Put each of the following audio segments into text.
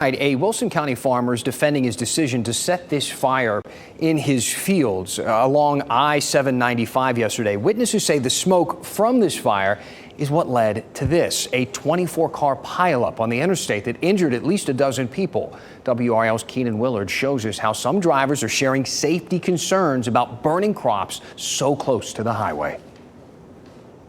A Wilson County farmer is defending his decision to set this fire in his fields along I-795 yesterday. Witnesses say the smoke from this fire is what led to this, a 24-car pileup on the interstate that injured at least a dozen people. WRL's Keenan Willard shows us how some drivers are sharing safety concerns about burning crops so close to the highway.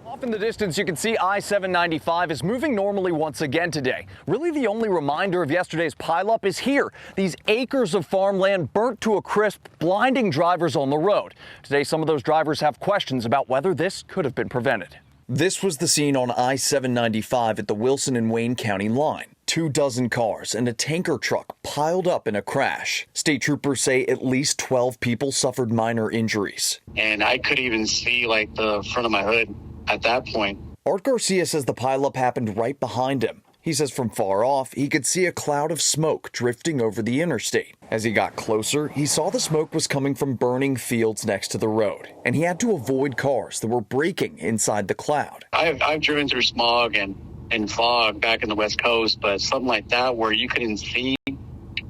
Off in the distance, you can see I-795 is moving normally once again today. Really, the only reminder of yesterday's pileup is here. These acres of farmland burnt to a crisp, blinding drivers on the road. Today, some of those drivers have questions about whether this could have been prevented. This was the scene on I-795 at the Wilson and Wayne County line. 24 cars and a tanker truck piled up in a crash. State troopers say at least 12 people suffered minor injuries. And I could even see like the front of my hood at that point. Art Garcia says the pileup happened right behind him. He says from far off, he could see a cloud of smoke drifting over the interstate. As he got closer, he saw the smoke was coming from burning fields next to the road, and he had to avoid cars that were braking inside the cloud. I've driven through smog and fog back in the West Coast, but something like that where you couldn't see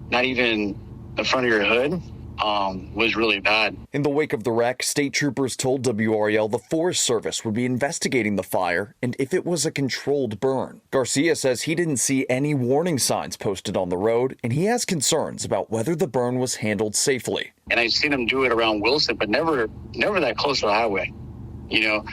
not even the front of your hood was really bad. In the wake of the wreck, state troopers told WRL the Forest Service would be investigating the fire and if it was a controlled burn. Garcia says he didn't see any warning signs posted on the road, and he has concerns about whether the burn was handled safely. And I've seen them do it around Wilson, but never that close to the highway, you know.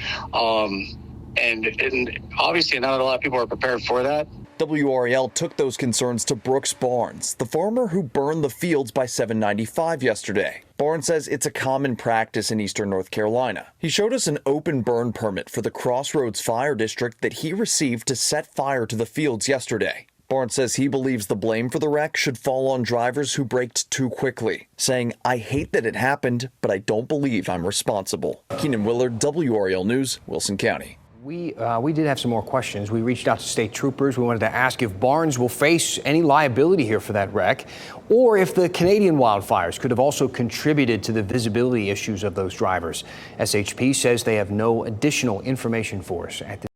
And obviously not a lot of people are prepared for that. WRL took those concerns to Brooks Barnes, the farmer who burned the fields by 795 yesterday. Barnes says it's a common practice in eastern North Carolina. He showed us an open burn permit for the Crossroads Fire District that he received to set fire to the fields yesterday. Barnes says he believes the blame for the wreck should fall on drivers who braked too quickly, saying, "I hate that it happened, but I don't believe I'm responsible." Keenan Willard, WRL News, Wilson County. We did have some more questions. We reached out to state troopers. We wanted to ask if Barnes will face any liability here for that wreck, or if the Canadian wildfires could have also contributed to the visibility issues of those drivers. SHP says they have no additional information for us at this